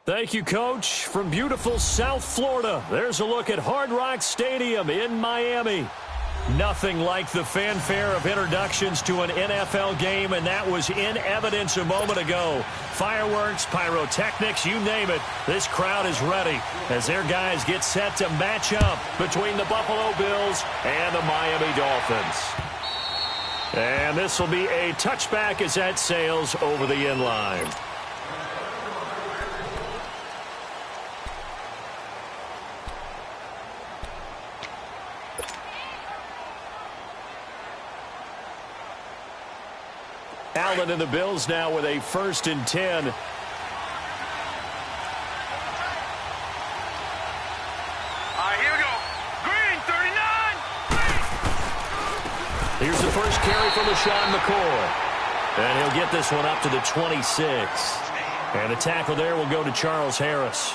Thank you, Coach. From beautiful South Florida, there's a look at Hard Rock Stadium in Miami. Nothing like the fanfare of introductions to an NFL game, and that was in evidence a moment ago. Fireworks, pyrotechnics, you name it. This crowd is ready as their guys get set to match up between the Buffalo Bills and the Miami Dolphins. And this will be a touchback as that sails over the end line. Allen and the Bills now with a 1st and 10. Here we go. Green, 39. Here's the first carry from LaShawn McCoy. And he'll get this one up to the 26. And the tackle there will go to Charles Harris.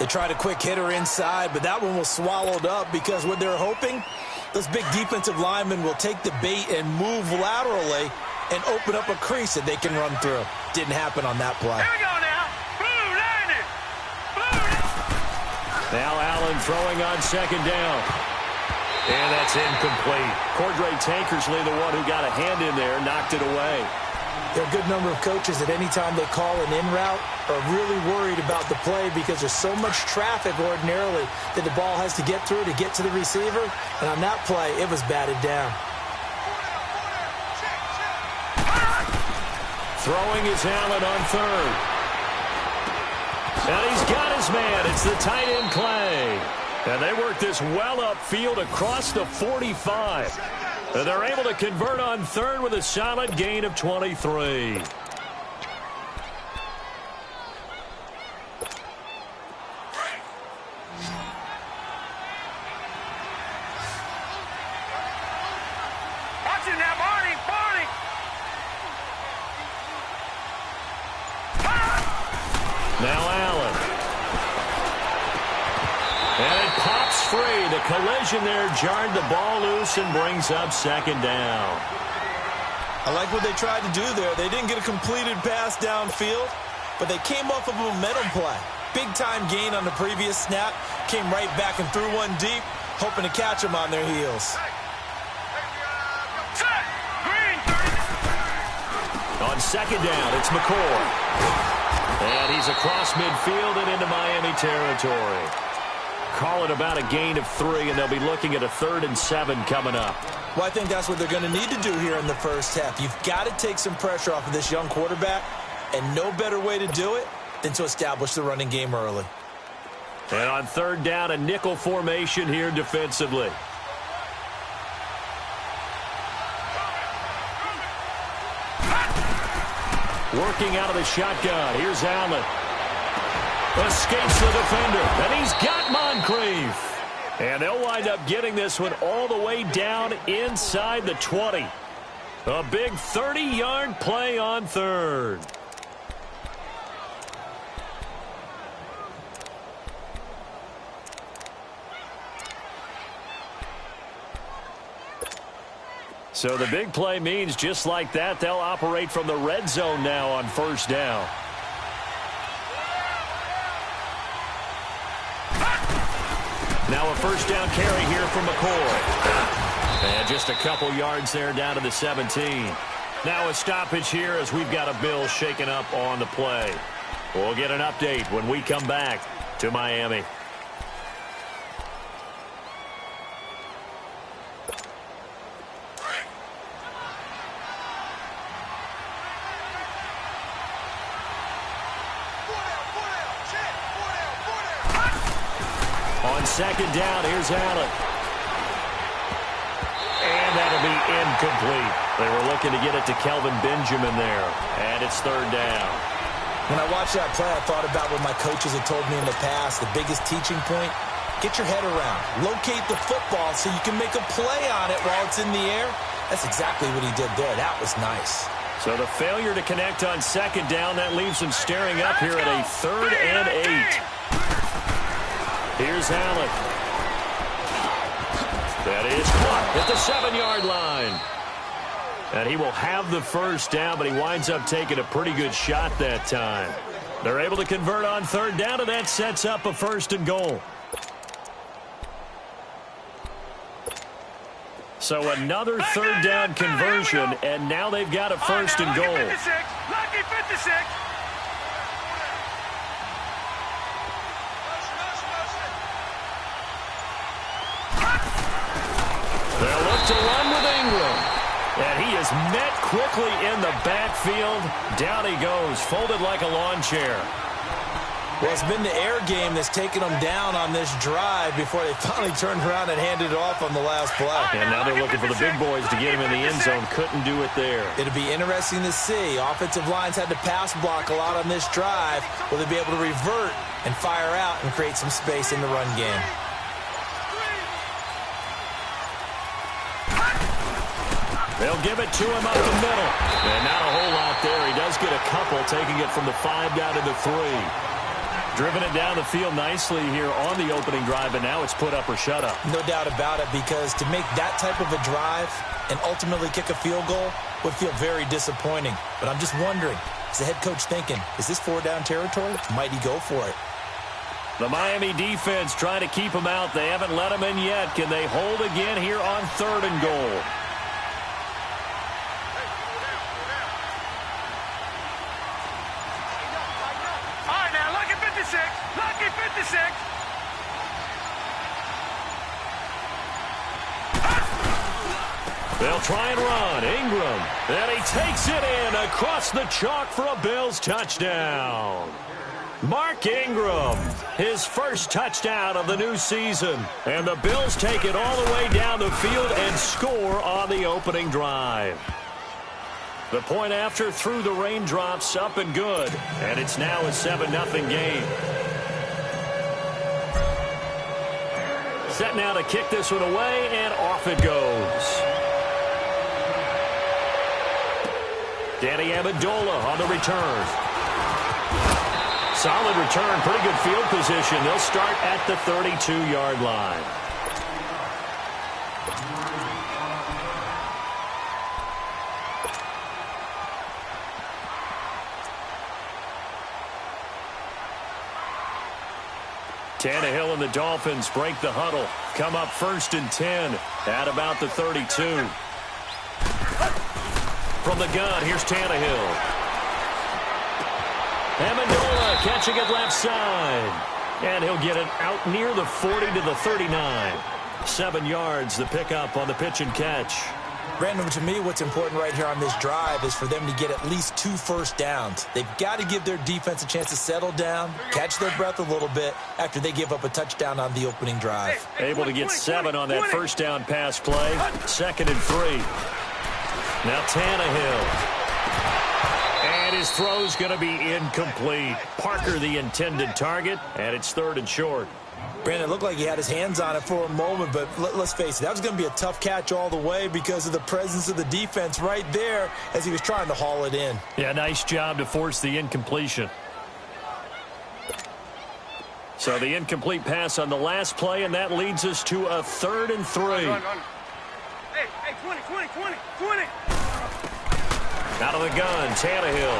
They tried a quick hitter inside, but that one was swallowed up because what they're hoping, those big defensive linemen will take the bait and move laterally and open up a crease that they can run through. Didn't happen on that play. Here we go now. Blue, 90. Blue. Now Allen throwing on 2nd down. And that's incomplete. Cordray Tankersley, the one who got a hand in there, knocked it away. There are a good number of coaches that any time they call an in route are really worried about the play because there's so much traffic ordinarily that the ball has to get through to get to the receiver. And on that play, it was batted down. Throwing is Allen on 3rd. And he's got his man. It's the tight end Clay. And they work this well upfield across the 45. And they're able to convert on 3rd with a solid gain of 23. Watching that, Barney, Barney. Now Allen. And it pops free. The collision there jarred the ball loose and brings up 2nd down. I like what they tried to do there. They didn't get a completed pass downfield, but they came off of a momentum play. Big-time gain on the previous snap. Came right back and threw one deep, hoping to catch them on their heels. Set. Green, 30. On 2nd down, it's McCoy. And he's across midfield and into Miami territory. Call it about a gain of 3, and they'll be looking at a 3rd and 7 coming up. Well, I think that's what they're going to need to do here in the first half. You've got to take some pressure off of this young quarterback, and no better way to do it than to establish the running game early. And on 3rd down, a nickel formation here defensively. Working out of the shotgun. Here's Allen. Escapes the defender. And he's got Moncrief. And they'll wind up getting this one all the way down inside the 20. A big 30-yard play on 3rd. So the big play means just like that, they'll operate from the red zone now on 1st down. Now a 1st down carry here from McCoy. And just a couple yards there down to the 17. Now a stoppage here as we've got a Bill shaken up on the play. We'll get an update when we come back to Miami. On 2nd down, here's Allen. And that'll be incomplete. They were looking to get it to Kelvin Benjamin there. And it's 3rd down. When I watched that play, I thought about what my coaches had told me in the past. The biggest teaching point, get your head around. Locate the football so you can make a play on it while it's in the air. That's exactly what he did there. That was nice. So the failure to connect on 2nd down, that leaves him staring up here at a 3rd and 8. Here's Allen. That is caught at the 7-yard line. And he will have the 1st down, but he winds up taking a pretty good shot that time. They're able to convert on third down, and that sets up a 1st and goal. So another third down conversion, and now they've got a 1st and goal. Lucky 56. Lucky 56. They'll look to run with Ingram. And he is met quickly in the backfield. Down he goes, folded like a lawn chair. Well, it's been the air game that's taken them down on this drive before they finally turned around and handed it off on the last play. And now they're looking for the big boys to get him in the end zone. Couldn't do it there. It'll be interesting to see. Offensive lines had to pass block a lot on this drive. Will they be able to revert and fire out and create some space in the run game? They'll give it to him up the middle. And not a whole lot there. He does get a couple, taking it from the 5 down to the 3. Driven it down the field nicely here on the opening drive, and now it's put up or shut up. No doubt about it, because to make that type of a drive and ultimately kick a field goal would feel very disappointing. But I'm just wondering, is the head coach thinking, is this 4-down territory? Might he go for it? The Miami defense trying to keep him out. They haven't let him in yet. Can they hold again here on 3rd and goal? Lucky 56. They'll try and run. Ingram. And he takes it in across the chalk for a Bills touchdown. Mark Ingram, his first touchdown of the new season. And the Bills take it all the way down the field and score on the opening drive. The point after through the raindrops, up and good. And it's now a 7-0 game. Set now to kick this one away, and off it goes. Danny Amendola on the return. Solid return, pretty good field position. They'll start at the 32-yard line. Tannehill and the Dolphins break the huddle. Come up 1st and 10 at about the 32. From the gun, here's Tannehill. Amendola catching it left side. And he'll get it out near the 40 to the 39. 7 yards, the pickup on the pitch and catch. Brandon, to me, what's important right here on this drive is for them to get at least 2 first downs. They've got to give their defense a chance to settle down, catch their breath a little bit after they give up a touchdown on the opening drive. Able to get 7 on that first down pass play. 2nd and 3. Now Tannehill. And his throw's going to be incomplete. Parker the intended target, and it's 3rd and short. Brandon, it looked like he had his hands on it for a moment, but let's face it, that was going to be a tough catch all the way because of the presence of the defense right there as he was trying to haul it in. Yeah, nice job to force the incompletion. So the incomplete pass on the last play, and that leads us to a 3rd and 3. Hey, 20. Out of the gun, Tannehill.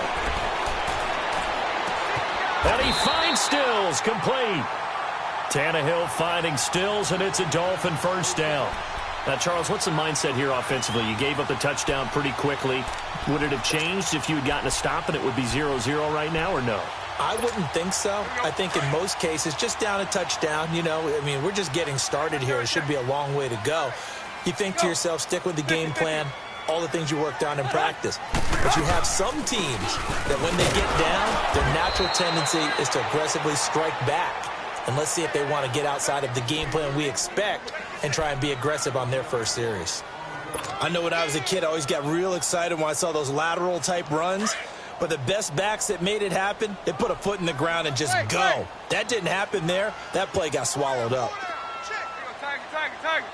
And he finds Stills, complete. Tannehill finding Stills, and it's a Dolphin first down. Now, Charles, what's the mindset here offensively? You gave up the touchdown pretty quickly. Would it have changed if you had gotten a stop and it would be 0-0 right now, or no? I wouldn't think so. I think in most cases, just down a touchdown, you know, I mean, we're just getting started here. It should be a long way to go. You think to yourself, stick with the game plan, all the things you worked on in practice. But you have some teams that when they get down, their natural tendency is to aggressively strike back. And let's see if they want to get outside of the game plan we expect and try and be aggressive on their first series. I know when I was a kid, I always got real excited when I saw those lateral-type runs. But the best backs that made it happen, they put a foot in the ground and just go. That didn't happen there. That play got swallowed up. Tiger.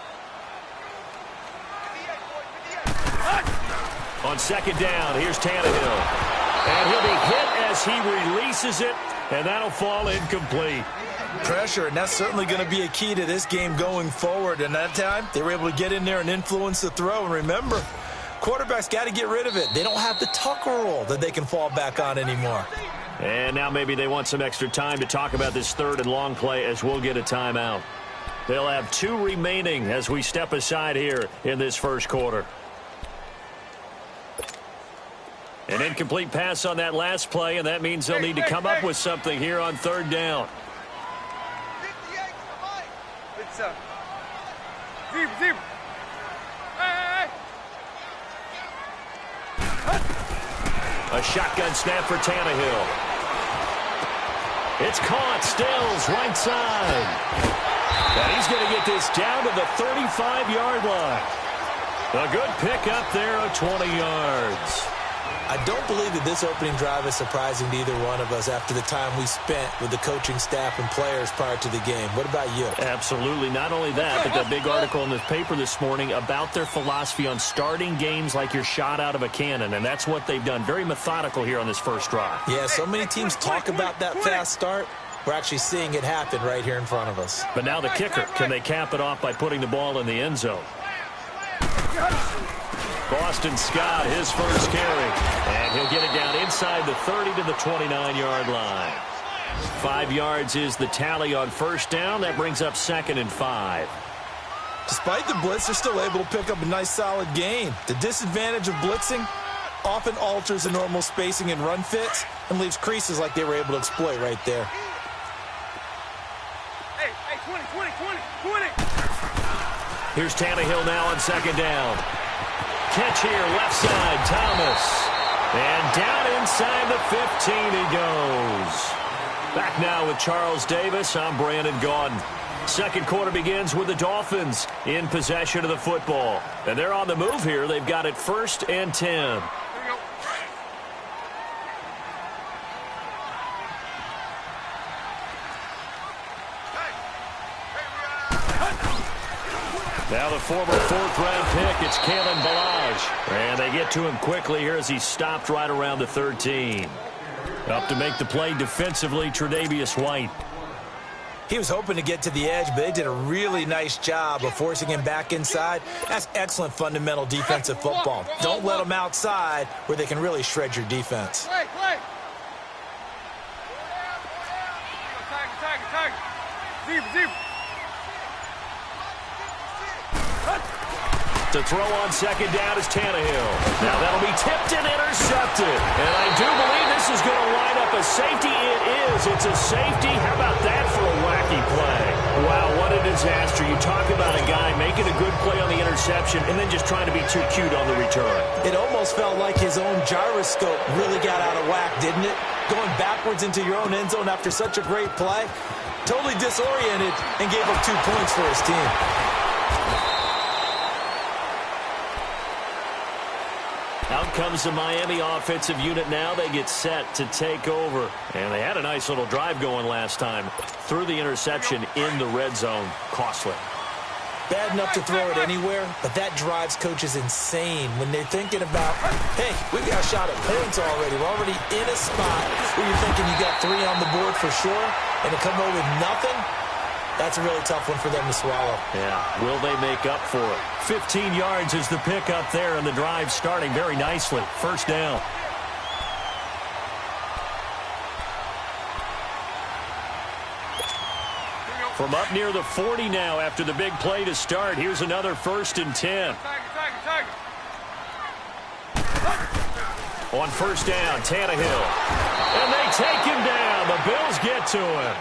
On 2nd down, here's Tannehill. And he'll be hit as he releases it, and that'll fall incomplete. Pressure, and that's certainly going to be a key to this game going forward. And that time, they were able to get in there and influence the throw. And remember, quarterbacks got to get rid of it. They don't have the Tucker rule that they can fall back on anymore. And now maybe they want some extra time to talk about this third and long play as we'll get a timeout. They'll have 2 remaining as we step aside here in this first quarter. An incomplete pass on that last play, and that means they'll need to come up with something here on third down. It's zebra. Hey. A shotgun snap for Tannehill. It's caught. Stills right side. And he's going to get this down to the 35-yard line. A good pickup there of 20 yards. I don't believe that this opening drive is surprising to either one of us after the time we spent with the coaching staff and players prior to the game. What about you? Absolutely. Not only that, but that big article in the paper this morning about their philosophy on starting games like you're shot out of a cannon, and that's what they've done. Very methodical here on this first drive. Yeah, so many teams talk about that fast start. We're actually seeing it happen right here in front of us. But now the kicker. Can they cap it off by putting the ball in the end zone? Boston Scott, his first carry. And he'll get it down inside the 30 to the 29-yard line. 5 yards is the tally on first down. That brings up 2nd and 5. Despite the blitz, they're still able to pick up a nice solid gain. The disadvantage of blitzing often alters the normal spacing and run fits and leaves creases like they were able to exploit right there. Hey, 20. Here's Tannehill now on 2nd down. Catch here, left side, Thomas. And down inside the 15 he goes. Back now with Charles Davis. I'm Brandon Gaudin. Second quarter begins with the Dolphins in possession of the football. And they're on the move here. They've got it 1st and 10. Now the former 4th-round pick, it's Kalen Ballage. And they get to him quickly here as he stopped right around the 13. Up to make the play defensively, Tre'Davious White. He was hoping to get to the edge, but they did a really nice job of forcing him back inside. That's excellent fundamental defensive football. Don't let them outside where they can really shred your defense. Play. Tiger. Zebra. To throw on 2nd down is Tannehill. Now that'll be tipped and intercepted. And I do believe this is going to line up a safety. It is. It's a safety. How about that for a wacky play? Wow, what a disaster. You talk about a guy making a good play on the interception and then just trying to be too cute on the return. It almost felt like his own gyroscope really got out of whack, didn't it? Going backwards into your own end zone after such a great play. Totally disoriented and gave up 2 points for his team. Out comes the Miami offensive unit now. They get set to take over. And they had a nice little drive going last time. Threw the interception in the red zone. Costly. Bad enough to throw it anywhere, but that drives coaches insane when they're thinking about, hey, we've got a shot at points already. We're already in a spot where you're thinking you got 3 on the board for sure, and to come over with nothing, that's a really tough one for them to swallow. Yeah, will they make up for it? 15 yards is the pickup there, and the drive starting very nicely. First down. From up near the 40 now after the big play to start. Here's another 1st and 10. Tiger. On first down, Tannehill. And they take him down. The Bills get to him.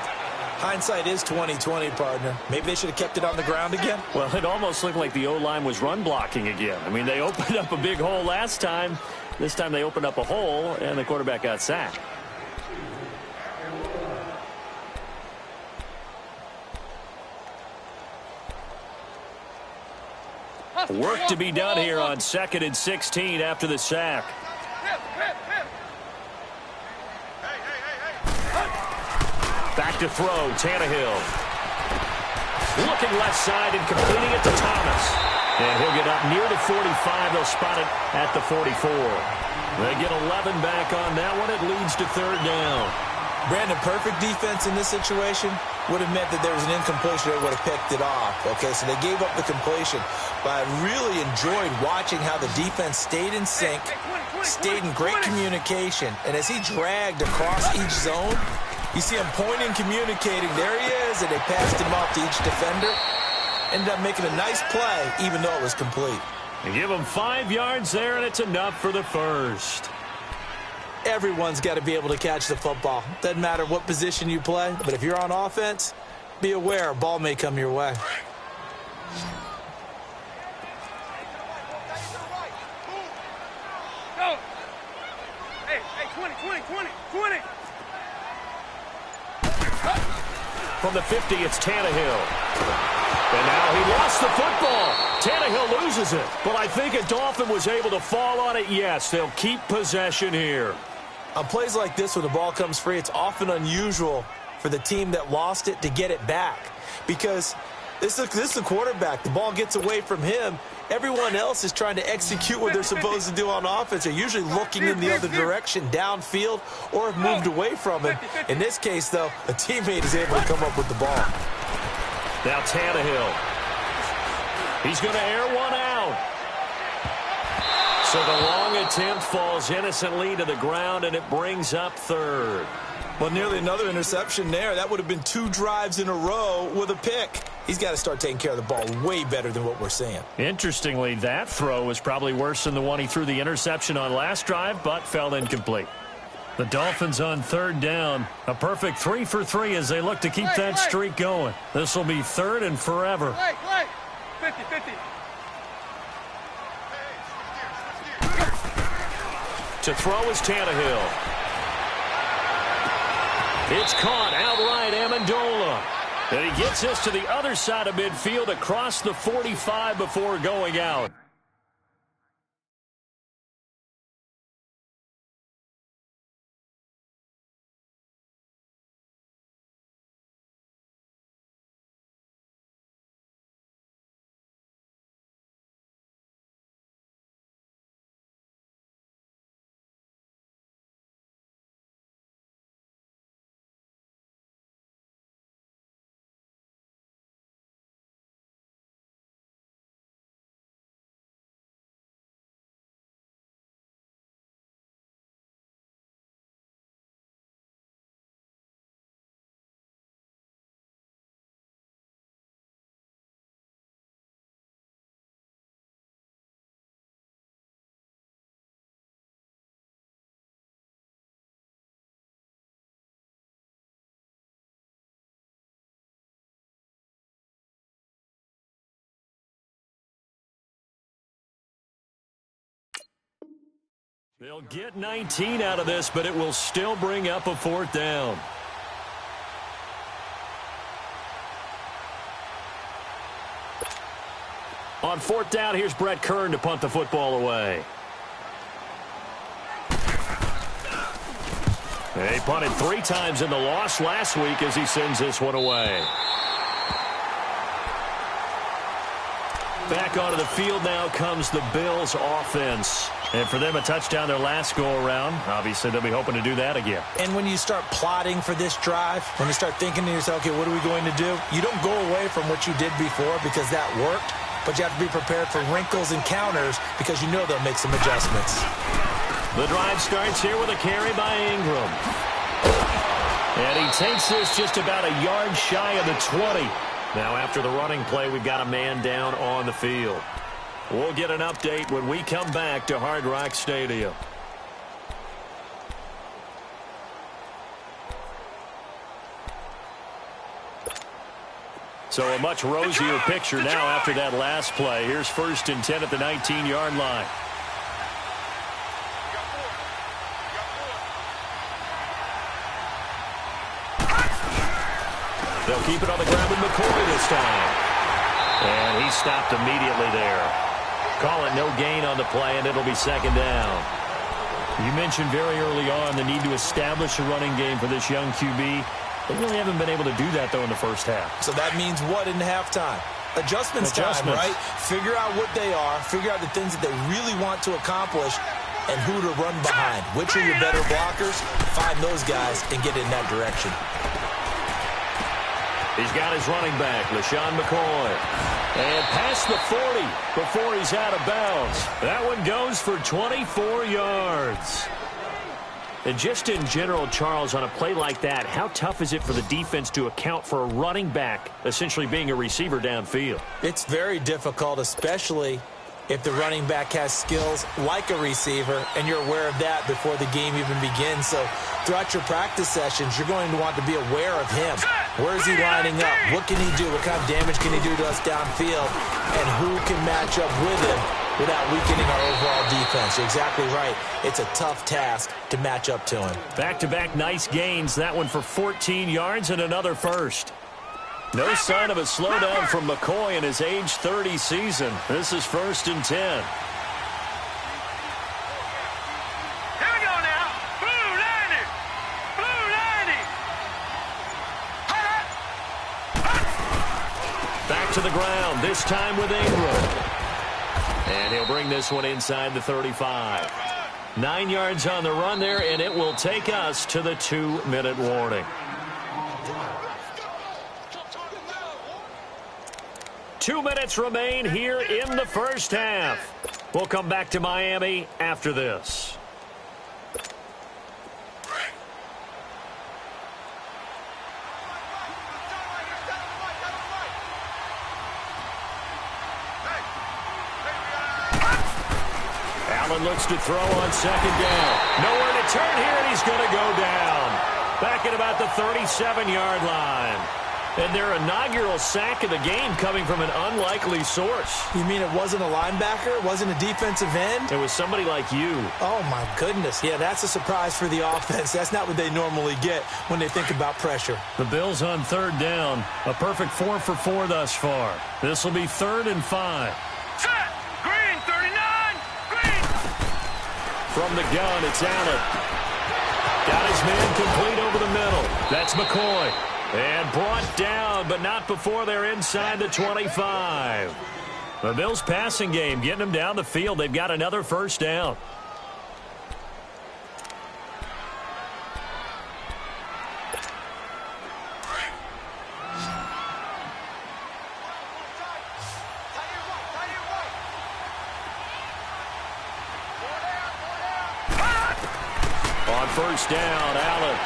Hindsight is 20/20, partner. Maybe they should have kept it on the ground again. Well, it almost looked like the O-line was run blocking again. I mean, they opened up a big hole last time. This time they opened up a hole, and the quarterback got sacked. Work to be done here on 2nd and 16 after the sack. Back to throw, Tannehill. Looking left side and completing it to Thomas. And he'll get up near the 45. They'll spot it at the 44. They get 11 back on that one. It leads to 3rd down. Brandon, perfect defense in this situation would have meant that there was an incompletion that would have picked it off. Okay, so they gave up the completion. But I really enjoyed watching how the defense stayed in sync, stayed in great communication. And as he dragged across each zone, you see him pointing, communicating. There he is, and they passed him off to each defender. Ended up making a nice play, even though it was complete. They give him 5 yards there, and it's enough for the first. Everyone's got to be able to catch the football. Doesn't matter what position you play, but if you're on offense, be aware a ball may come your way. Go. Hey, 20. From the 50, it's Tannehill. And now he lost the football. Tannehill loses it. But I think a Dolphin was able to fall on it. Yes, they'll keep possession here. On plays like this, when the ball comes free, it's often unusual for the team that lost it to get it back. Because this is a quarterback. The ball gets away from him. Everyone else is trying to execute what they're supposed to do on offense. They're usually looking in the other direction, downfield, or have moved away from it. In this case, though, a teammate is able to come up with the ball. Now Tannehill. He's going to air one out. So the long attempt falls innocently to the ground, and it brings up third. Well, nearly another interception there. That would have been 2 drives in a row with a pick. He's got to start taking care of the ball way better than what we're seeing. Interestingly, that throw was probably worse than the one he threw the interception on last drive, but fell incomplete. The Dolphins on third down. A perfect 3 for 3 as they look to keep that streak going. This will be third and forever. 50. To throw is Tannehill. It's caught outright, Amendola. And he gets this to the other side of midfield across the 45 before going out. They'll get 19 out of this, but it will still bring up a 4th down. On 4th down, here's Brett Kern to punt the football away. He punted 3 times in the loss last week as he sends this one away. Back onto the field now comes the Bills offense. And for them, a touchdown their last go-around. Obviously, they'll be hoping to do that again. And when you start plotting for this drive, when you start thinking to yourself, okay, what are we going to do? You don't go away from what you did before because that worked, but you have to be prepared for wrinkles and counters because you know they'll make some adjustments. The drive starts here with a carry by Ingram. And he takes this just about a yard shy of the 20. Now, after the running play, we've got a man down on the field. We'll get an update when we come back to Hard Rock Stadium. So a much rosier picture now after that last play. Here's 1st and 10 at the 19-yard line. They'll keep it on the ground with McCoy this time. And he stopped immediately there. Call it no gain on the play, and it'll be 2nd down. You mentioned very early on the need to establish a running game for this young QB. They really haven't been able to do that, though, in the first half. So that means what in halftime? Adjustments time, right? Figure out what they are, figure out the things that they really want to accomplish, and who to run behind. Which are your better blockers? Find those guys and get in that direction. He's got his running back, LaShawn McCoy. And past the 40 before he's out of bounds. That one goes for 24 yards. And just in general, Charles, on a play like that, how tough is it for the defense to account for a running back essentially being a receiver downfield? It's very difficult, especially if the running back has skills like a receiver, and you're aware of that before the game even begins. So throughout your practice sessions, you're going to want to be aware of him. Where is he lining up? What can he do? What kind of damage can he do to us downfield? And who can match up with him without weakening our overall defense? You're exactly right. It's a tough task to match up to him. Back-to-back nice gains. That one for 14 yards and another first. No sign of a slowdown from McCoy in his age 30 season. This is 1st and 10. Here we go now. Blue 90. Blue 90. Back to the ground, this time with Ingram. And he'll bring this one inside the 35. 9 yards on the run there, and it will take us to the 2-minute warning. 2 minutes remain here in the first half. We'll come back to Miami after this. Allen looks to throw on 2nd down. Nowhere to turn here, and he's going to go down. Back at about the 37-yard line. And their inaugural sack of the game coming from an unlikely source. You mean it wasn't a linebacker? It wasn't a defensive end? It was somebody like you. Oh, my goodness. Yeah, that's a surprise for the offense. That's not what they normally get when they think about pressure. The Bills on 3rd down. A perfect 4 for 4 thus far. This will be 3rd and 5. Set. Green 39. Green. From the gun, it's Allen. Got his man complete over the middle. That's McCoy. And brought down, but not before they're inside the 25. The Bills' passing game getting them down the field. They've got another 1st down. On 1st down, Allen.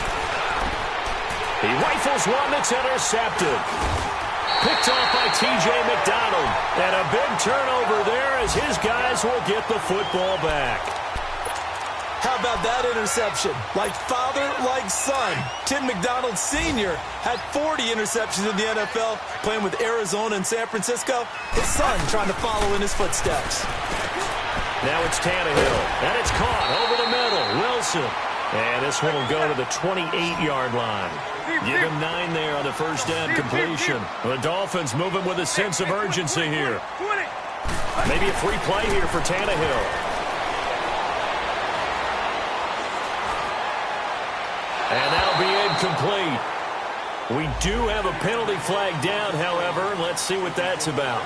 He rifles one that's intercepted. Picked off by T.J. McDonald. And a big turnover there as his guys will get the football back. How about that interception? Like father, like son. Tim McDonald Sr. had 40 interceptions in the NFL, playing with Arizona and San Francisco. His son trying to follow in his footsteps. Now it's Tannehill. And it's caught over the middle. Wilson. And this one will go to the 28-yard line. Give him 9 there on the 1st down completion. The Dolphins moving with a sense of urgency here. Maybe a free play here for Tannehill. And that'll be incomplete. We do have a penalty flag down, however. Let's see what that's about.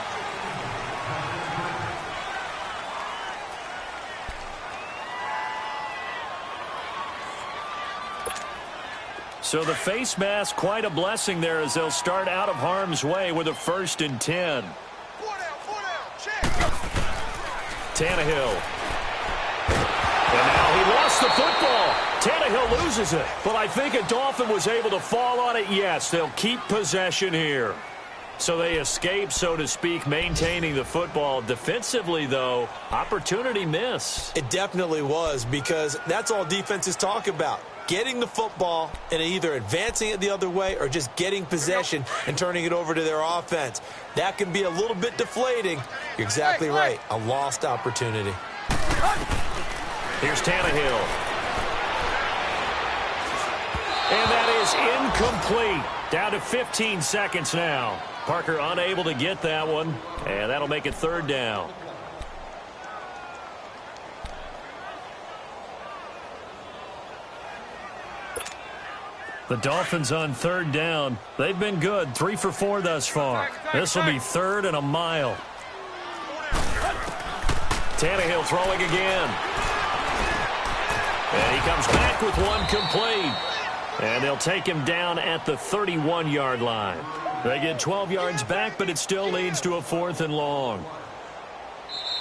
So the face mask, quite a blessing there as they'll start out of harm's way with a 1st and 10. 4 down, check. Tannehill. And now he lost the football. Tannehill loses it. But I think a Dolphin was able to fall on it. Yes, they'll keep possession here. So they escape, so to speak, maintaining the football. Defensively, though, opportunity miss. It definitely was, because that's all defenses talk about. Getting the football and either advancing it the other way or just getting possession and turning it over to their offense. That can be a little bit deflating. You're exactly right. A lost opportunity. Here's Tannehill. And that is incomplete. Down to 15 seconds now. Parker unable to get that one. And that'll make it 3rd down. The Dolphins on 3rd down. They've been good. 3 for 4 thus far. This will be 3rd and a mile. Tannehill throwing again. And he comes back with one complete. And they'll take him down at the 31-yard line. They get 12 yards back, but it still leads to a 4th and long.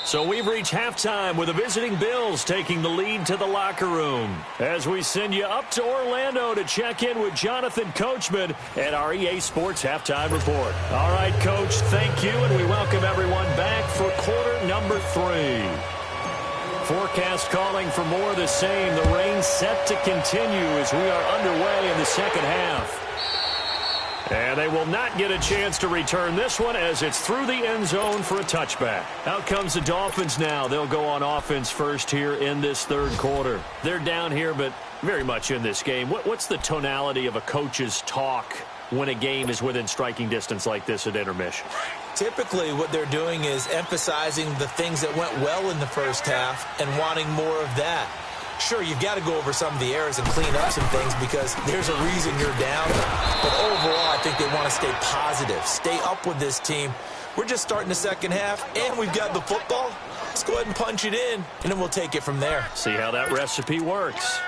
So we've reached halftime with the visiting Bills taking the lead to the locker room. As we send you up to Orlando to check in with Jonathan Coachman and our EA Sports Halftime Report. All right, Coach, thank you, and we welcome everyone back for quarter number 3. Forecast calling for more of the same. The rain set to continue as we are underway in the second half. And they will not get a chance to return this one as it's through the end zone for a touchback. Out comes the Dolphins now. They'll go on offense first here in this third quarter. They're down here, but very much in this game. What's the tonality of a coach's talk when a game is within striking distance like this at intermission? Typically, what they're doing is emphasizing the things that went well in the first half and wanting more of that. Sure, you've got to go over some of the errors and clean up some things because there's a reason you're down. But overall, I think they want to stay positive, stay up with this team. We're just starting the second half, and we've got the football. Let's go ahead and punch it in, and then we'll take it from there. See how that recipe works.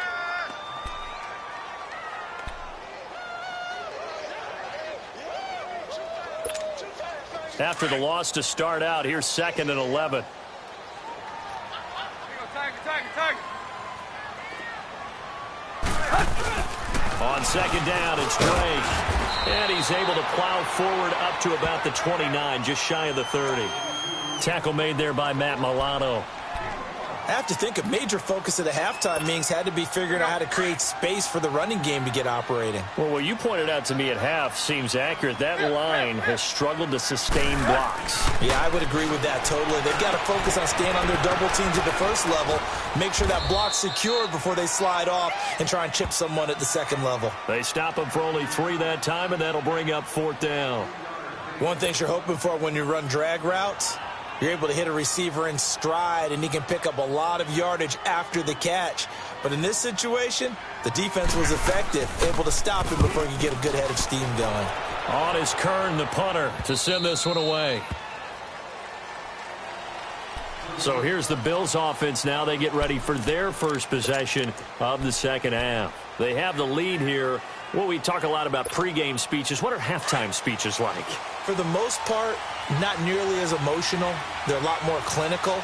After the loss to start out, here's 2nd and 11. On second down, it's Drake. And he's able to plow forward up to about the 29, just shy of the 30. Tackle made there by Matt Milano. I have to think a major focus of the halftime meetings had to be figuring out how to create space for the running game to get operating. Well, what you pointed out to me at half seems accurate. That line has struggled to sustain blocks. Yeah, I would agree with that totally. They've got to focus on staying on their double teams at the first level, make sure that block's secured before they slide off and try and chip someone at the second level. They stop him for only 3 that time, and that'll bring up 4th down. One thing you're hoping for when you run drag routes, you're able to hit a receiver in stride, and he can pick up a lot of yardage after the catch. But in this situation, the defense was effective, able to stop him before he could get a good head of steam going. On is Kern, the punter, to send this one away. So here's the Bills offense now. They get ready for their first possession of the second half. They have the lead here. Well, we talk a lot about pregame speeches. What are halftime speeches like? For the most part, not nearly as emotional. They're a lot more clinical.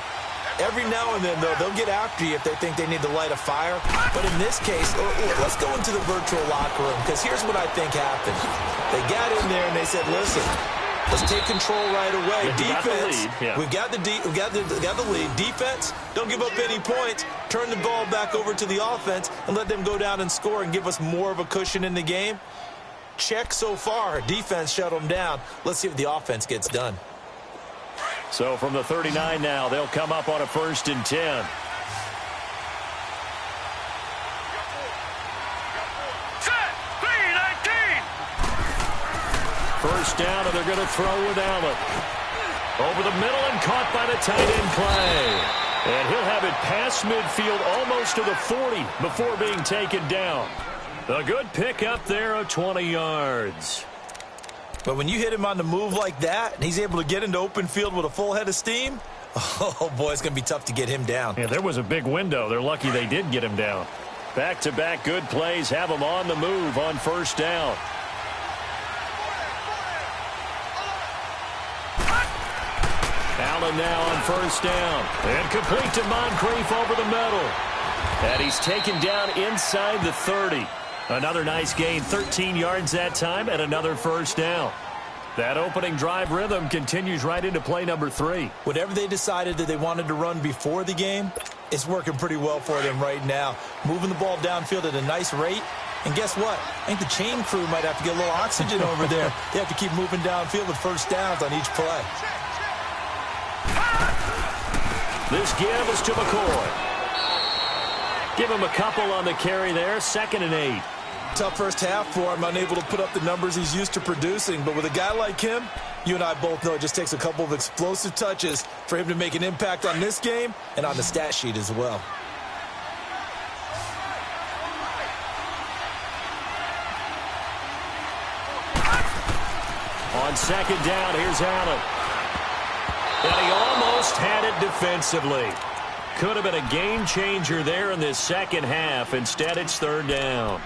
Every now and then, though, they'll get after you if they think they need to light a fire. But in this case, let's go into the virtual locker room, because here's what I think happened. They got in there and they said, listen, let's take control right away. Defense, we've got the lead. Defense, don't give up any points. Turn the ball back over to the offense and let them go down and score and give us more of a cushion in the game. Check so far. Defense shut them down. Let's see if the offense gets done. So from the 39 now, they'll come up on a 1st and 10. Set. 3-19. First down, and they're going to throw with Allen. Over the middle and caught by the tight end play. And he'll have it past midfield almost to the 40 before being taken down. A good pick up there of 20 yards. But when you hit him on the move like that, and he's able to get into open field with a full head of steam, oh, boy, it's going to be tough to get him down. Yeah, there was a big window. They're lucky they did get him down. Back-to-back good plays have him on the move on first down. Allen now on first down. And complete to Moncrief over the middle. And he's taken down inside the 30. Another nice gain, 13 yards that time, and another first down. That opening drive rhythm continues right into play number 3. Whatever they decided that they wanted to run before the game, it's working pretty well for them right now. Moving the ball downfield at a nice rate. And guess what? I think the chain crew might have to get a little oxygen over there. They have to keep moving downfield with first downs on each play. This give is to McCoy. Give him a couple on the carry there, 2nd and 8. Tough first half for him, unable to put up the numbers he's used to producing. But with a guy like him, you and I both know it just takes a couple of explosive touches for him to make an impact on this game and on the stat sheet as well. On second down, here's Allen. And he almost had it defensively. Could have been a game changer there in this second half. Instead, it's 3rd down.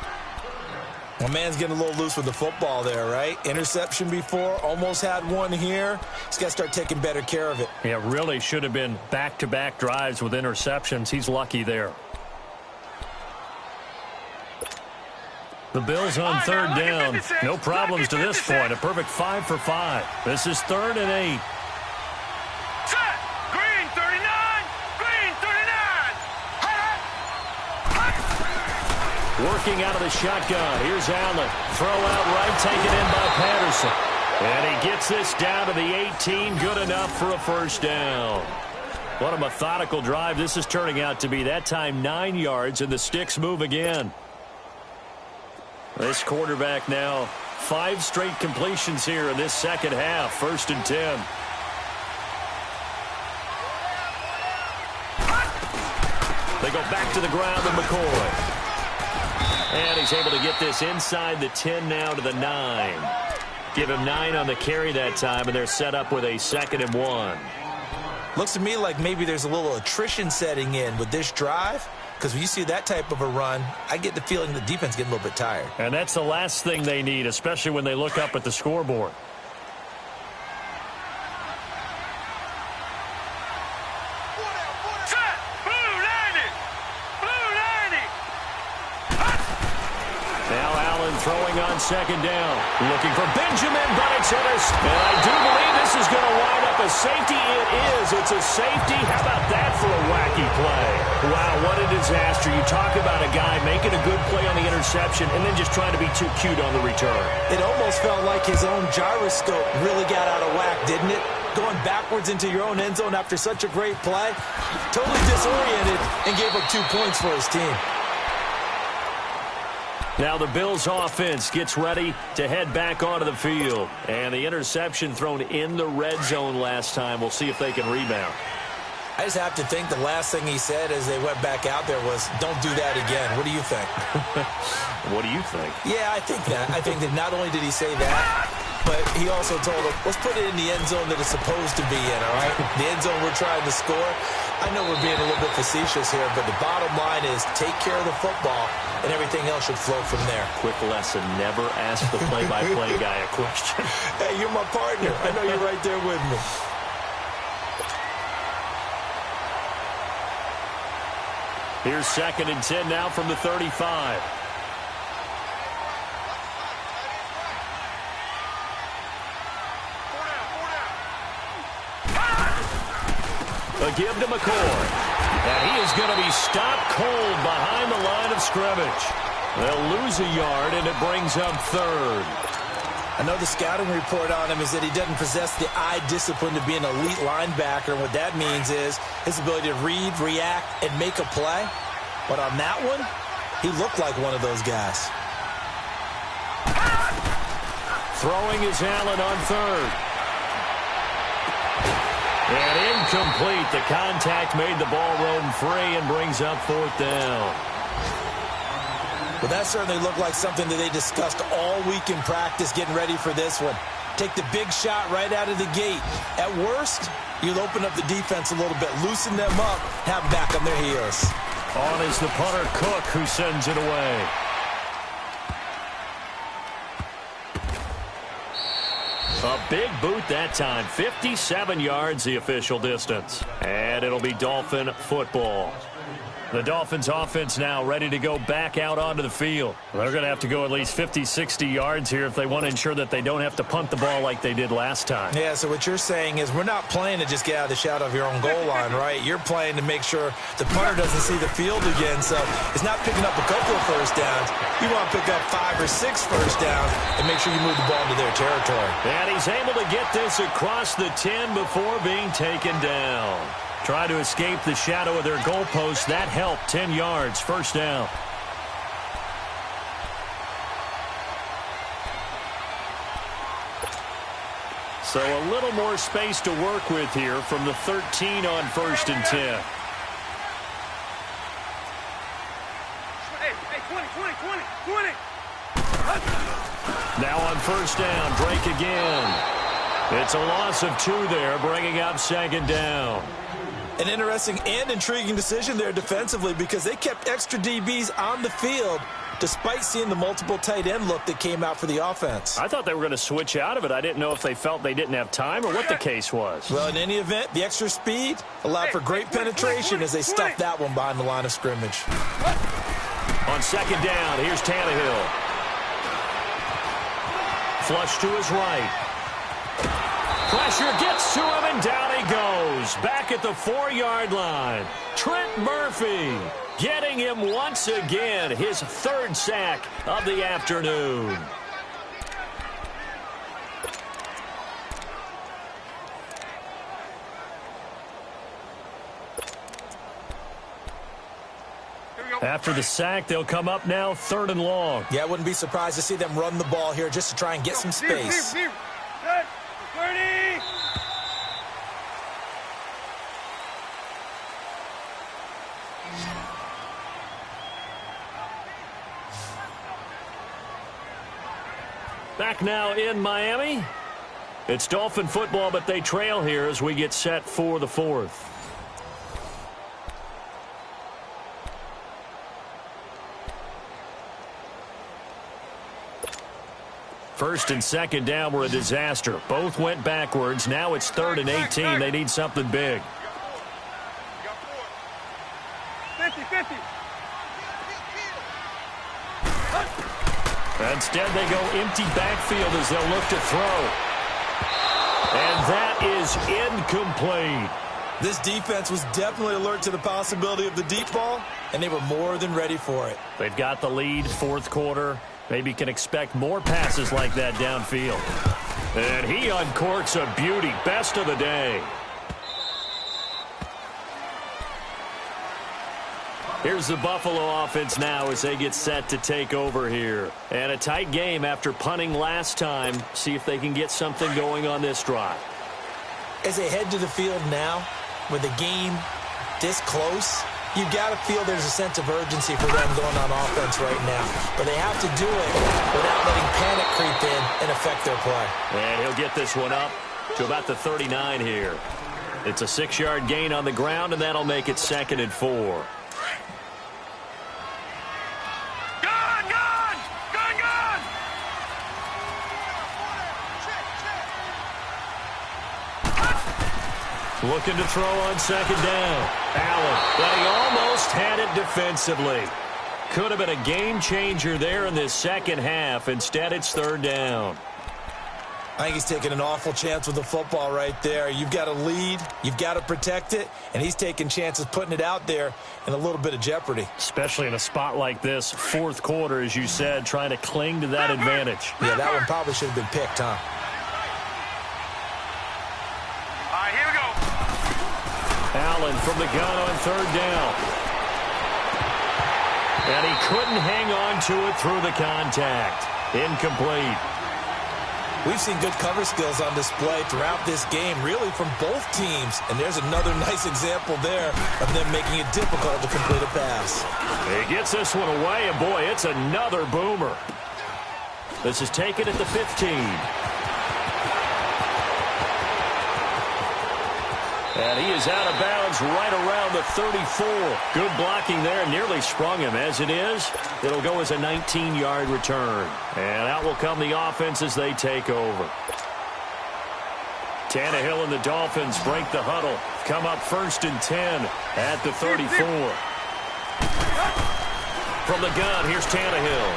My man's getting a little loose with the football there, right? Interception before, almost had one here. He's got to start taking better care of it. Yeah, really should have been back-to-back drives with interceptions. He's lucky there. The Bills on third down. No problems to this point. A perfect 5 for 5. This is 3rd and 8. Set. Green 39. Green 39. Working out of the shotgun. Here's Allen. Throw out right, taken in by Patterson. And he gets this down to the 18. Good enough for a first down. What a methodical drive this is turning out to be. That time 9 yards, and the sticks move again. This quarterback now 5 straight completions here in this second half. 1st and 10. They go back to the ground with McCoy. And he's able to get this inside the 10 now to the 9. Give him 9 on the carry that time, and they're set up with a 2nd and 1. Looks to me like maybe there's a little attrition setting in with this drive. Because when you see that type of a run, I get the feeling the defense getting a little bit tired. And that's the last thing they need, especially when they look up at the scoreboard. Set. Blue 90. Blue 90. Now Allen throwing on 2nd down. Looking for Benjamin, but it's intercepted. And I do believe this is going to wind up a safety. It is. It's a safety. How about that for a wacky play? Wow, what a disaster. You talk about a guy making a good play on the interception and then just trying to be too cute on the return. It almost felt like his own gyroscope really got out of whack, didn't it? Going backwards into your own end zone after such a great play. Totally disoriented and gave up 2 points for his team. Now the Bills offense gets ready to head back onto the field. And the interception thrown in the red zone last time. We'll see if they can rebound. I just have to think the last thing he said as they went back out there was, don't do that again. What do you think? What do you think? Yeah, I think that. I think that not only did he say that, but he also told them, let's put it in the end zone that it's supposed to be in, all right? The end zone we're trying to score. I know we're being a little bit facetious here, but the bottom line is take care of the football, and everything else should flow from there. Quick lesson, never ask the play-by-play guy a question. Hey, you're my partner. I know you're right there with me. Here's 2nd and 10 now from the 35. A give to McCoy. And he is going to be stopped cold behind the line of scrimmage. They'll lose a yard, and it brings up 3rd. I know the scouting report on him is that he doesn't possess the eye discipline to be an elite linebacker. And what that means is his ability to read, react, and make a play. But on that one, he looked like one of those guys. Throwing is Allen on 3rd. And incomplete. The contact made the ball roam free and brings up 4th down. Well, that certainly looked like something that they discussed all week in practice getting ready for this one. Take the big shot right out of the gate. At worst, you'll open up the defense a little bit, loosen them up, have them back on their heels. On is the punter, Cook, who sends it away. A big boot that time. 57 yards, the official distance. And it'll be Dolphin football. The Dolphins offense now ready to go back out onto the field. They're going to have to go at least 50, 60 yards here if they want to ensure that they don't have to punt the ball like they did last time. Yeah, so what you're saying is we're not playing to just get out of the shadow of your own goal line, right? You're playing to make sure the punter doesn't see the field again. So it's not picking up a couple of first downs. You want to pick up 5 or 6 first downs and make sure you move the ball into their territory. And he's able to get this across the 10 before being taken down. Try to escape the shadow of their goalpost. That helped. 10 yards, first down. So a little more space to work with here from the 13 on 1st and 10. Hey, 20. Now on first down, Drake again. It's a loss of 2 there, bringing up 2nd down. An interesting and intriguing decision there defensively because they kept extra DBs on the field despite seeing the multiple tight end look that came out for the offense. I thought they were going to switch out of it. I didn't know if they felt they didn't have time or what the case was. Well, in any event, the extra speed allowed for great penetration as they stuffed that one behind the line of scrimmage. On second down, here's Tannehill. Flush to his right. Pressure gets to him, and down he goes. Back at the 4-yard line. Trent Murphy getting him once again, his 3rd sack of the afternoon. After the sack, they'll come up now 3rd and long. Yeah, I wouldn't be surprised to see them run the ball here just to try and get some space. 30. Back now in Miami. It's Dolphin football, but they trail here as we get set for the 4th. First and second down were a disaster. Both went backwards. Now it's 3rd and 18. They need something big. 50. Instead, they go empty backfield as they'll look to throw. And that is incomplete. This defense was definitely alert to the possibility of the deep ball, and they were more than ready for it. They've got the lead, 4th quarter. Maybe can expect more passes like that downfield. And he uncorks a beauty. Best of the day. Here's the Buffalo offense now as they get set to take over here. And a tight game after punting last time. See if they can get something going on this drive. As they head to the field now, with the game this close, you've got to feel there's a sense of urgency for them going on offense right now. But they have to do it without letting panic creep in and affect their play. And he'll get this one up to about the 39 here. It's a 6-yard gain on the ground, and that'll make it 2nd and 4. Looking to throw on second down. Allen, but he almost had it defensively. Could have been a game changer there in this second half. Instead, it's 3rd down. I think he's taking an awful chance with the football right there. You've got to lead, you've got to protect it, and he's taking chances putting it out there in a little bit of jeopardy. Especially in a spot like this, 4th quarter, as you said, trying to cling to that advantage. Yeah, that one probably should have been picked, huh? Allen from the gun on 3rd down. And he couldn't hang on to it through the contact. Incomplete. We've seen good cover skills on display throughout this game, really from both teams. And there's another nice example there of them making it difficult to complete a pass. He gets this one away, and boy, it's another boomer. This is taken at the 15. And he is out of bounds right around the 34. Good blocking there. Nearly sprung him. As it is, it'll go as a 19-yard return. And out will come the offense as they take over. Tannehill and the Dolphins break the huddle. Come up 1st and 10 at the 34. From the gun, here's Tannehill.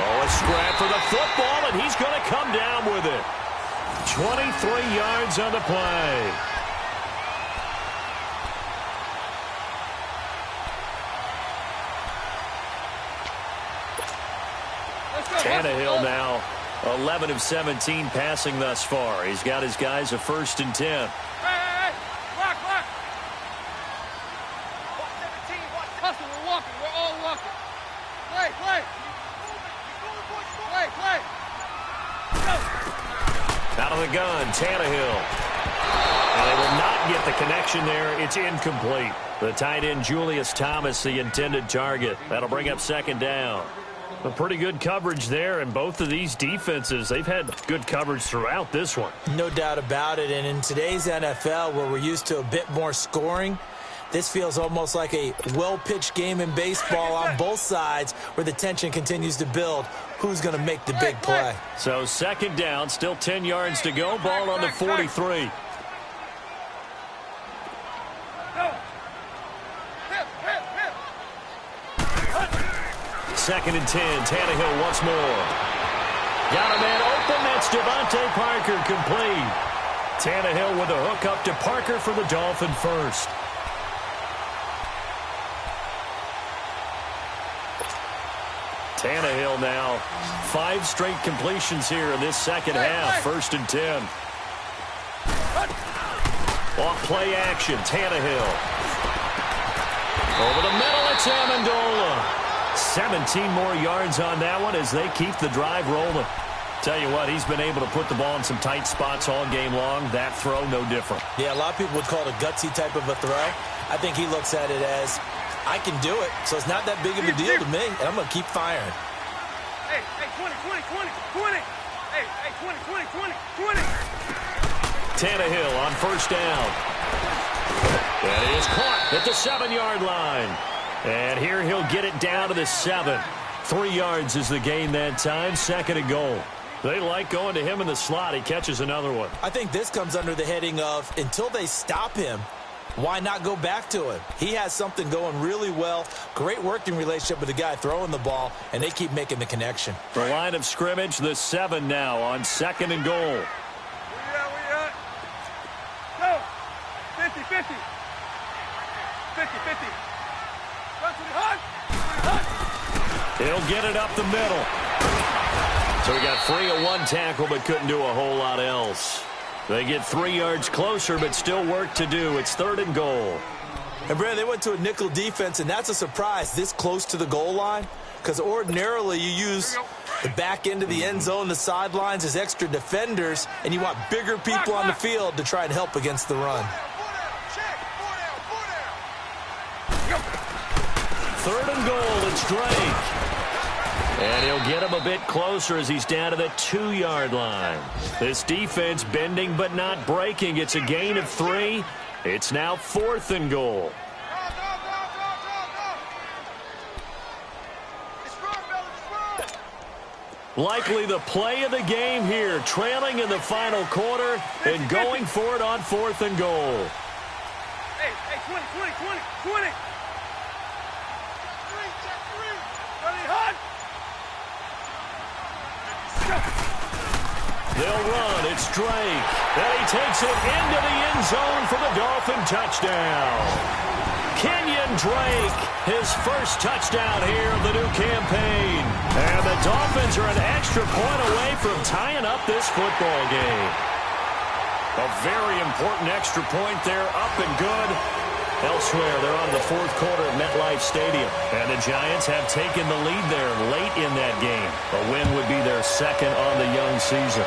Oh, a scrap for the football, and he's going to come down with it. 23 yards on the play. Tannehill now 11 of 17 passing thus far. He's got his guys a 1st and 10. Hey, lock. Walk 17, watch hustle, we're walking, we're all walking. Play. Go. Out of the gun, Tannehill. And they will not get the connection there. It's incomplete. The tight end, Julius Thomas, the intended target. That'll bring up 2nd down. A pretty good coverage there, and both of these defenses, they've had good coverage throughout this one. No doubt about it, and in today's NFL, where we're used to a bit more scoring, this feels almost like a well-pitched game in baseball on both sides where the tension continues to build. Who's going to make the big play? So second down, still 10 yards to go, ball on the 43. Second and 10, Tannehill once more. Got a man open, that's Devontae Parker, complete. Tannehill with a hook up to Parker for the Dolphin first. Tannehill now, 5 straight completions here in this second half, first and 10. Off play action, Tannehill. Over the middle, it's Amendola. 17 more yards on that one as they keep the drive rolling. Tell you what, he's been able to put the ball in some tight spots all game long. That throw, no different. Yeah, a lot of people would call it a gutsy type of a throw. I think he looks at it as, I can do it, so it's not that big of a deal to me, and I'm going to keep firing. Hey, 20, 20, 20, 20. Hey, 20, 20, 20, 20. Tannehill on first down. And he is caught at the 7-yard line. And here he'll get it down to the 7. 3 yards is the gain that time, second and goal. They like going to him in the slot. He catches another one. I think this comes under the heading of, until they stop him, why not go back to him? He has something going really well. Great working relationship with the guy throwing the ball, and they keep making the connection. The line of scrimmage, the 7 now on second and goal. We at? Go. 50, 50. 50, 50. Run to the hut. He'll get it up the middle. So he got free of 1 tackle, but couldn't do a whole lot else. They get 3 yards closer, but still work to do. It's third and goal. And, Brad, they went to a nickel defense, and that's a surprise this close to the goal line, because ordinarily you use the back end of the end zone, the sidelines as extra defenders, and you want bigger people on the field to try and help against the run. Third and goal, it's Drake. And he'll get him a bit closer as he's down to the 2-yard line. This defense bending but not breaking. It's a gain of 3. It's now fourth and goal. Likely the play of the game here, trailing in the final quarter and going for it on fourth and goal. Hey, 20, 20, 20, 20. They'll run. It's Drake. And he takes it into the end zone for the Dolphin touchdown. Kenyon Drake, his first touchdown here of the new campaign. And the Dolphins are an extra point away from tying up this football game. A very important extra point there, up and good. Elsewhere, they're on the fourth quarter at MetLife Stadium. And the Giants have taken the lead there late in that game. A win would be their second on the young season.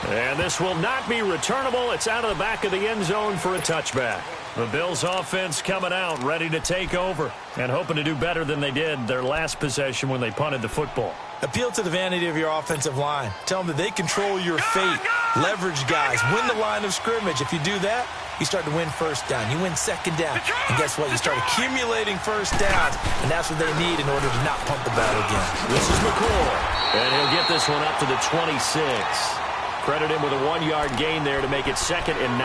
And this will not be returnable. It's out of the back of the end zone for a touchback. The Bills offense coming out, ready to take over, and hoping to do better than they did their last possession when they punted the football. Appeal to the vanity of your offensive line. Tell them that they control your fate. Leverage guys. Win the line of scrimmage. If you do that, you start to win first down. You win second down. And guess what? You start accumulating first downs, and that's what they need in order to not punt the ball again. This is McCoy, and he'll get this one up to the 26. Credit him with a 1-yard gain there to make it 2nd and 9.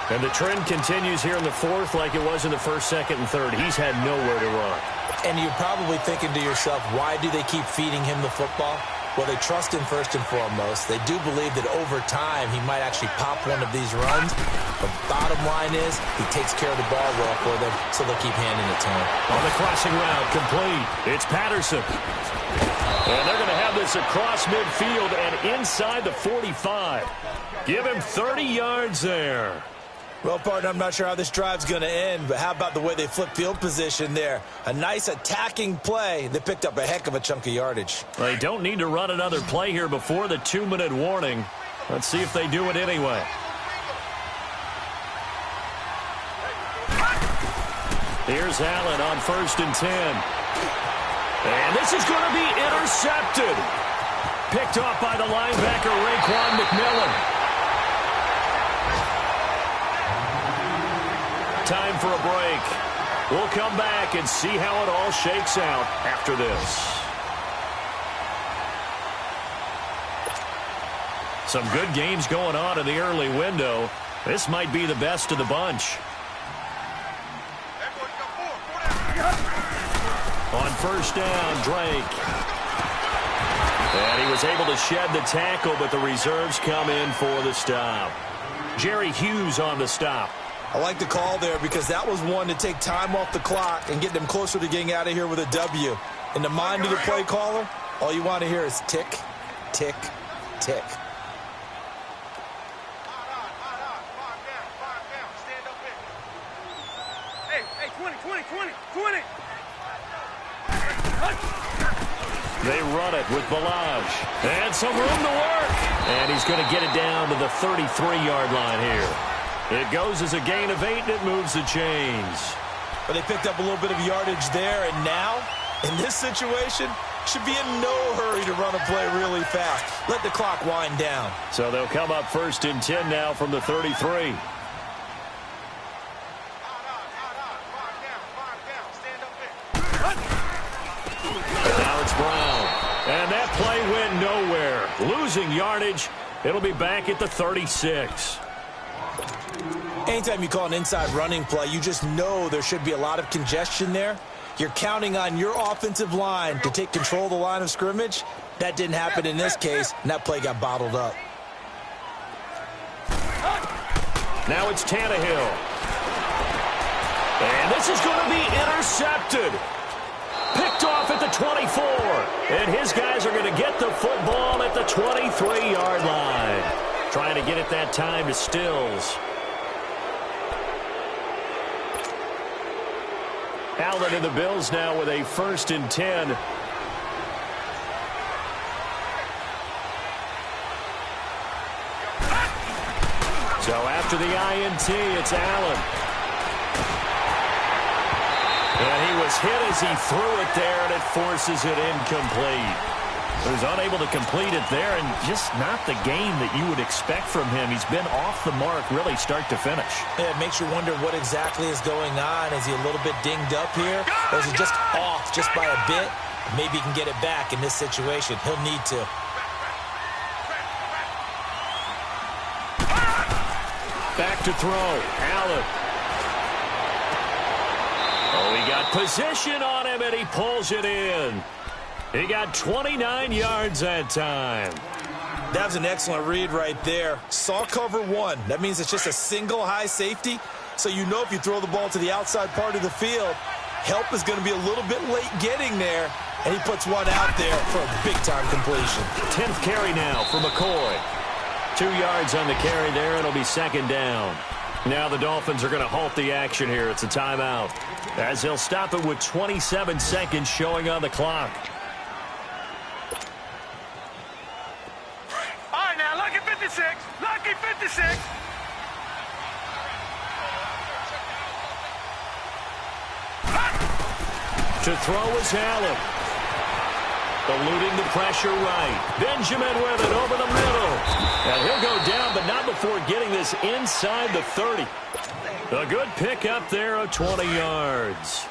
And the trend continues here in the fourth like it was in the first, second, and third. He's had nowhere to run. And you're probably thinking to yourself, why do they keep feeding him the football? Well, they trust him first and foremost. They do believe that over time he might actually pop one of these runs. But bottom line is he takes care of the ball well for them, so they'll keep handing it to him. On the crossing route, complete. It's Patterson. And they're going to have this across midfield and inside the 45. Give him 30 yards there. Well, partner, I'm not sure how this drive's going to end, but how about the way they flip field position there? A nice attacking play that picked up a heck of a chunk of yardage. They don't need to run another play here before the 2-minute warning. Let's see if they do it anyway. Here's Allen on 1st and 10. And this is going to be intercepted. Picked off by the linebacker, Raekwon McMillan. Time for a break. We'll come back and see how it all shakes out after this. Some good games going on in the early window. This might be the best of the bunch. On 1st down, Drake. And he was able to shed the tackle, but the reserves come in for the stop. Jerry Hughes on the stop. I like the call there because that was one to take time off the clock and get them closer to getting out of here with a W. In the mind of the play caller, all you want to hear is tick, tick, tick. They run it with Balaj. And some room to work. And he's going to get it down to the 33-yard line here. It goes as a gain of 8, and it moves the chains. But they picked up a little bit of yardage there, and now, in this situation, should be in no hurry to run a play really fast. Let the clock wind down. So they'll come up 1st and 10 now from the 33. Now it's Brown. And that play went nowhere. Losing yardage. It'll be back at the 36. Anytime you call an inside running play, you just know there should be a lot of congestion there. You're counting on your offensive line to take control of the line of scrimmage. That didn't happen in this case, and that play got bottled up. Now it's Tannehill. And this is going to be intercepted. Picked off at the 24. And his guys are going to get the football at the 23-yard line. Trying to get it that time to Stills. Allen and the Bills now with a 1st and 10. So after the INT, it's Allen. And he was hit as he threw it there, and it forces it incomplete. He was unable to complete it there, and just not the game that you would expect from him. He's been off the mark really start to finish. Yeah, it makes you wonder what exactly is going on. Is he a little bit dinged up here? Or is he just off just by a bit? Maybe he can get it back in this situation. He'll need to. Back to throw. Allen. Oh, he got position on him, and he pulls it in. He got 29 yards that time. That was an excellent read right there. Saw cover one. That means it's just a single high safety. So you know if you throw the ball to the outside part of the field, help is going to be a little bit late getting there. And he puts one out there for a big-time completion. 10th carry now for McCoy. 2 yards on the carry there. It'll be 2nd down. Now the Dolphins are going to halt the action here. It's a timeout, as they'll stop it with 27 seconds showing on the clock. All right, now, lucky 56. Lucky 56. To throw is Allen. Eluding the pressure right. Benjamin with it over the middle. And he'll go down, but not before getting this inside the 30. A good pickup there of 20 yards.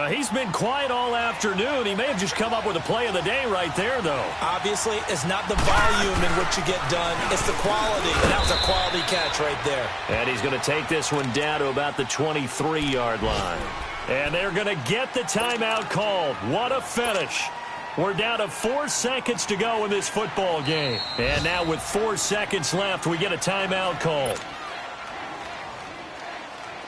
He's been quiet all afternoon. He may have just come up with a play of the day right there, though. Obviously, it's not the volume in which you get done. It's the quality. And that was a quality catch right there. And he's going to take this one down to about the 23-yard line. And they're going to get the timeout called. What a finish. We're down to 4 seconds to go in this football game. And now with 4 seconds left, we get a timeout call.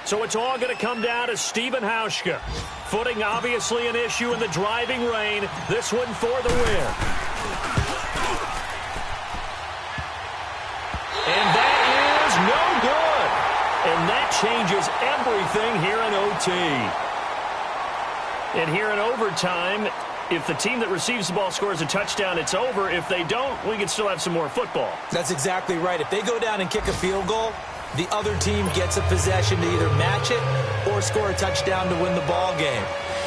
So it's all going to come down to Stephen Hauschka. Footing obviously an issue in the driving rain. This one for the win. And that is no good. And that changes everything here in OT. And here in overtime, if the team that receives the ball scores a touchdown, it's over. If they don't, we can still have some more football. That's exactly right. If they go down and kick a field goal, the other team gets a possession to either match it or or score a touchdown to win the ball game.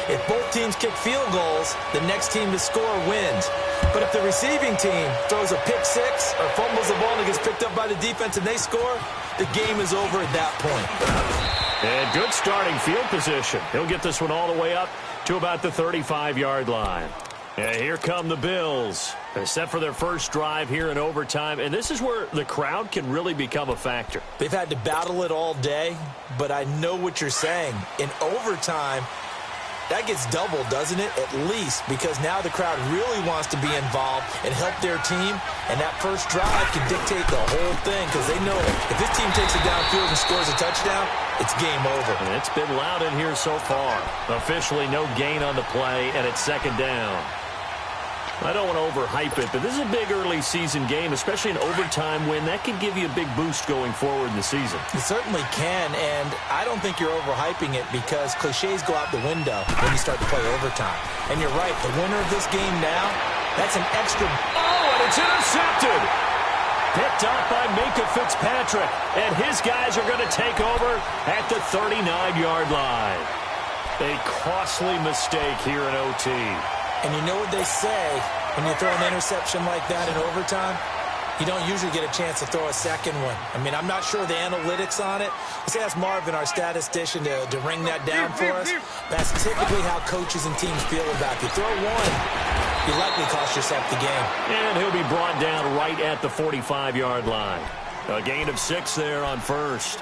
If both teams kick field goals, the next team to score wins. But if the receiving team throws a pick six or fumbles the ball and it gets picked up by the defense and they score, the game is over at that point. And good starting field position. He'll get this one all the way up to about the 35-yard line. And here come the Bills. They're set for their first drive here in overtime, and this is where the crowd can really become a factor. They've had to battle it all day, but I know what you're saying. In overtime, that gets doubled, doesn't it? At least, because now the crowd really wants to be involved and help their team, and that first drive can dictate the whole thing because they know if this team takes it downfield and scores a touchdown, it's game over. And it's been loud in here so far. Officially no gain on the play, and it's second down. I don't want to overhype it, but this is a big early season game, especially an overtime win. That can give you a big boost going forward in the season. It certainly can, and I don't think you're overhyping it because cliches go out the window when you start to play overtime. And you're right, the winner of this game now, that's an extra... Oh, and it's intercepted! Picked up by Minka Fitzpatrick, and his guys are going to take over at the 39-yard line. A costly mistake here in OT. And you know what they say, when you throw an interception like that in overtime, you don't usually get a chance to throw a second one. I mean, I'm not sure the analytics on it. Let's ask Marvin, our statistician, to ring that down for us. That's typically how coaches and teams feel about you. Throw one, you likely cost yourself the game. And he'll be brought down right at the 45-yard line. A gain of 6 there on first.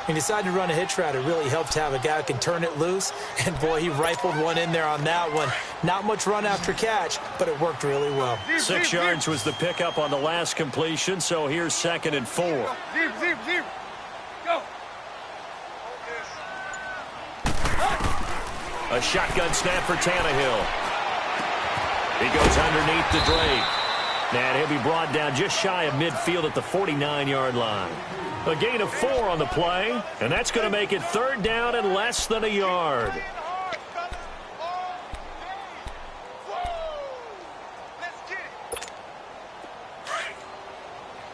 He decided to run a hitch route. It really helped to have a guy who can turn it loose. And, boy, he rifled one in there on that one. Not much run after catch, but it worked really well. 6 yards was the pickup on the last completion, so here's 2nd and 4. Zip. Go. A shotgun snap for Tannehill. He goes underneath the Drake. And he'll be brought down just shy of midfield at the 49-yard line. A gain of 4 on the play, and that's going to make it 3rd down and less than a yard.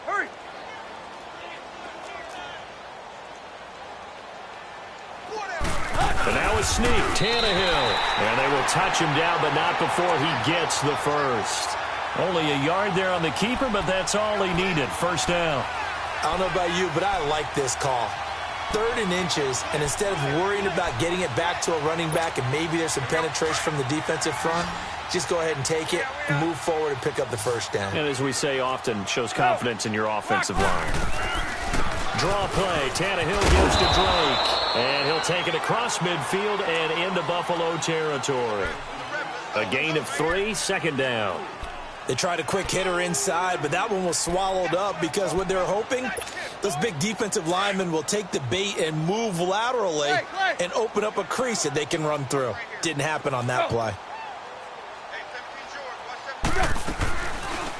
Hurry. And now a sneak, Tannehill. And they will touch him down, but not before he gets the first. Only a yard there on the keeper, but that's all he needed. First down. I don't know about you, but I like this call. 3rd and inches, and instead of worrying about getting it back to a running back and maybe there's some penetration from the defensive front, just go ahead and take it, move forward, and pick up the first down. And as we say often, shows confidence in your offensive line. Draw play. Tannehill gives to Drake. And he'll take it across midfield and into Buffalo territory. A gain of 3, 2nd down. They tried a quick hitter inside, but that one was swallowed up because what they're hoping, those big defensive linemen will take the bait and move laterally and open up a crease that they can run through. Didn't happen on that play.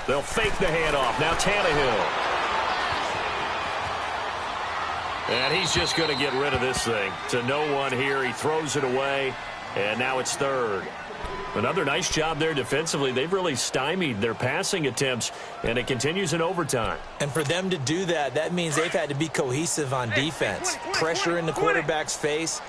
They'll fake the handoff. Now Tannehill. And he's just going to get rid of this thing. To no one here. He throws it away, and now it's 3rd. Another nice job there defensively. They've really stymied their passing attempts, and it continues in overtime. And for them to do that, that means they've had to be cohesive on defense. Pressure in the quarterback's face,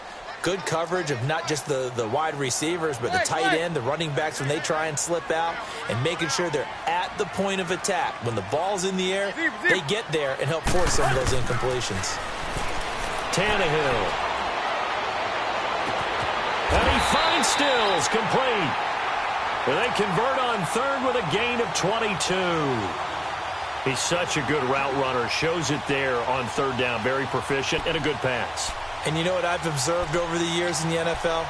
good coverage of not just the wide receivers, but the tight end, the running backs when they try and slip out, and making sure they're at the point of attack. When the ball's in the air, they get there and help force some of those incompletions. Tannehill. And he finds Stills, complete. And they convert on 3rd with a gain of 22. He's such a good route runner. Shows it there on 3rd down. Very proficient and a good pass. And you know what I've observed over the years in the NFL?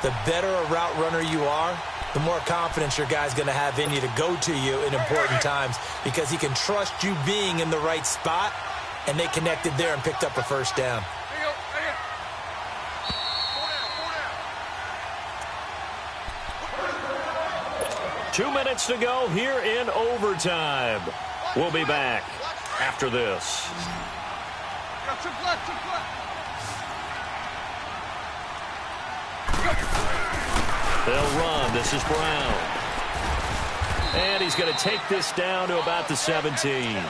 The better a route runner you are, the more confidence your guy's going to have in you to go to you in important times because he can trust you being in the right spot, and they connected there and picked up a first down. 2 minutes to go here in overtime. We'll be back after this. They'll run. This is Brown. And he's going to take this down to about the 17.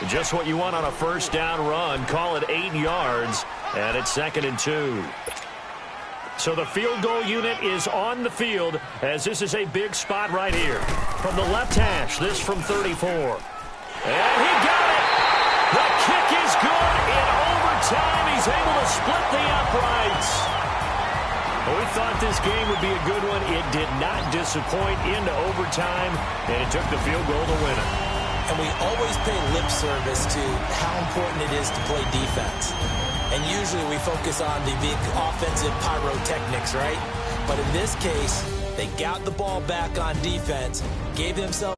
Just what you want on a first down run. Call it 8 yards. And it's 2nd and 2. So the field goal unit is on the field as this is a big spot right here. From the left hash, this from 34. And he got it! The kick is good in overtime. He's able to split the uprights. Well, we thought this game would be a good one. It did not disappoint into overtime, and it took the field goal to win it. And we always pay lip service to how important it is to play defense. And usually we focus on the big offensive pyrotechnics, right? But in this case, they got the ball back on defense, gave themselves